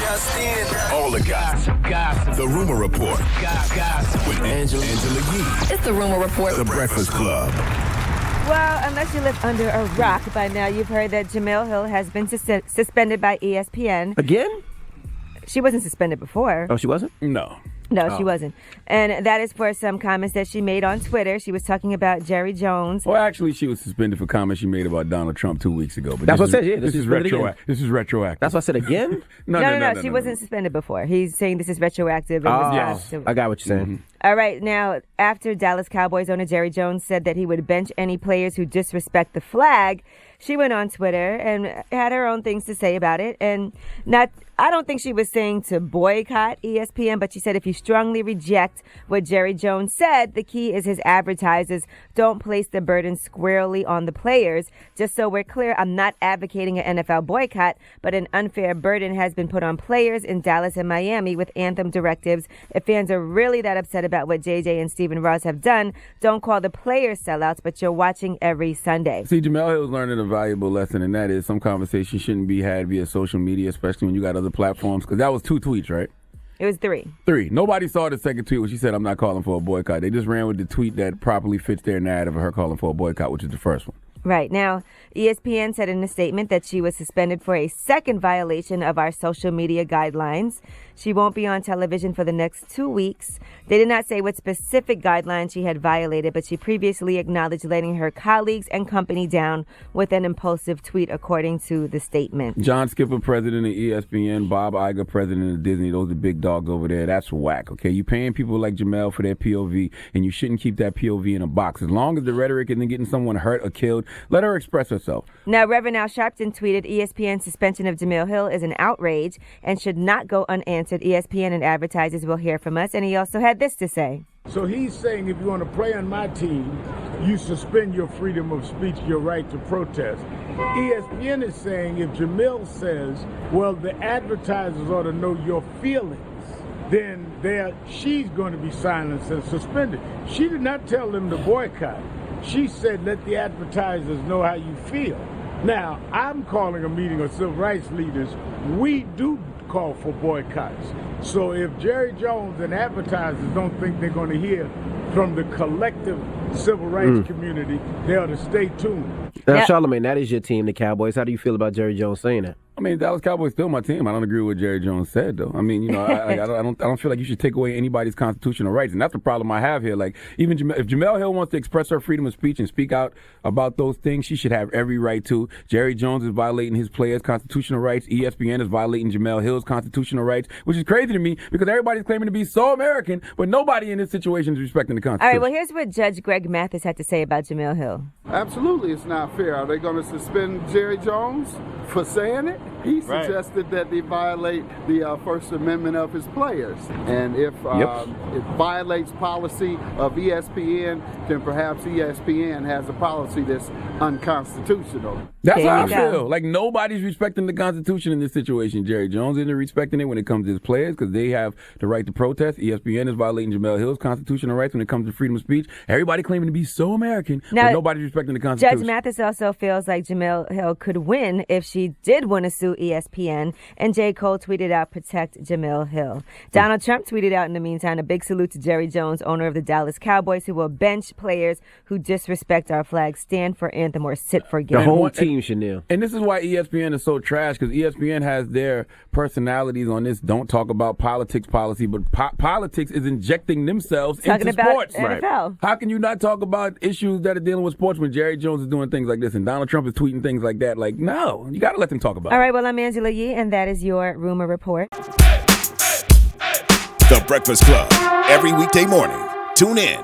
Just in. All the gossip. The Rumor Report. Gossip. With Angela Yee. It's the Rumor Report. The Breakfast Club. Well, unless you live under a rock by now, you've heard that Jemele Hill has been suspended by ESPN. Again? She wasn't suspended before. Oh, she wasn't? No. No, she wasn't. And that is for some comments that she made on Twitter. She was talking about Jerry Jones. Well, actually, she was suspended for comments she made about Donald Trump 2 weeks ago. But That's what I said, yeah. This is retroactive. This is retroactive. That's what I said again? No. She wasn't suspended before. He's saying this is retroactive. Yes. I got what you're saying. Mm-hmm. All right. Now, after Dallas Cowboys owner Jerry Jones said that he would bench any players who disrespect the flag, she went on Twitter and had her own things to say about it. And I don't think she was saying to boycott ESPN, but she said if you strongly reject what Jerry Jones said, the key is his advertisers don't place the burden squarely on the players. Just so we're clear, I'm not advocating an NFL boycott, but an unfair burden has been put on players in Dallas and Miami with anthem directives. If fans are really that upset about what JJ and Stephen Ross have done, don't call the players sellouts, but you're watching every Sunday. See, Jemele Hill was learning a valuable lesson, and that is some conversation shouldn't be had via social media, especially when you got other platforms, because that was 2 tweets, right? It was 3. 3. Nobody saw the second tweet where she said, I'm not calling for a boycott. They just ran with the tweet that properly fits their narrative of her calling for a boycott, which is the first one. Right. Now, ESPN said in a statement that she was suspended for a second violation of our social media guidelines. She won't be on television for the next 2 weeks. They did not say what specific guidelines she had violated, but she previously acknowledged letting her colleagues and company down with an impulsive tweet, according to the statement. John Skipper, president of ESPN, Bob Iger, president of Disney. Those are big dogs over there. That's whack, okay? You're paying people like Jemele for their POV, and you shouldn't keep that POV in a box. As long as the rhetoric isn't getting someone hurt or killed, let her express herself. Now, Reverend Al Sharpton tweeted, ESPN's suspension of Jemele Hill is an outrage and should not go unanswered. ESPN and advertisers will hear from us. And he also had this to say. So he's saying if you want to play on my team, you suspend your freedom of speech, your right to protest. ESPN is saying if Jemele says, well, the advertisers ought to know your feelings, then she's going to be silenced and suspended. She did not tell them to boycott. She said, let the advertisers know how you feel. Now, I'm calling a meeting of civil rights leaders. We do call for boycotts. So if Jerry Jones and advertisers don't think they're going to hear from the collective civil rights community, they ought to stay tuned. Now, Charlamagne, that is your team, the Cowboys. How do you feel about Jerry Jones saying that? I mean, Dallas Cowboys still my team. I don't agree with what Jerry Jones said, though. I mean, you know, I don't feel like you should take away anybody's constitutional rights, and that's the problem I have here. Like, even if Jemele Hill wants to express her freedom of speech and speak out about those things, she should have every right to. Jerry Jones is violating his players' constitutional rights. ESPN is violating Jemele Hill's constitutional rights, which is crazy to me because everybody's claiming to be so American, but nobody in this situation is respecting the Constitution. All right, well, here's what Judge Greg Mathis had to say about Jemele Hill. Absolutely, it's not fair. Are they going to suspend Jerry Jones for saying it? He suggested that they violate the First Amendment of his players. And if it violates policy of ESPN, then perhaps ESPN has a policy that's unconstitutional. That's how I feel. Like, nobody's respecting the Constitution in this situation. Jerry Jones isn't respecting it when it comes to his players because they have the right to protest. ESPN is violating Jemele Hill's constitutional rights when it comes to freedom of speech. Everybody claiming to be so American, but nobody's respecting the Constitution. Judge Mathis also feels like Jemele Hill could win if she did want to sue ESPN. And J. Cole tweeted out, protect Jemele Hill. Donald Trump tweeted out in the meantime, a big salute to Jerry Jones, owner of the Dallas Cowboys, who will bench players who disrespect our flag, stand for anthem, or sit for game. The whole team should kneel. And this is why ESPN is so trash, because ESPN has their personalities on this don't talk about politics policy, but politics is injecting themselves into sports. NFL. How can you not talk about issues that are dealing with sports when Jerry Jones is doing things like this and Donald Trump is tweeting things like that? Like, no, you got to let them talk about it. All right, well, I'm Angela Yee, and that is your Rumor Report. The Breakfast Club. Every weekday morning. Tune in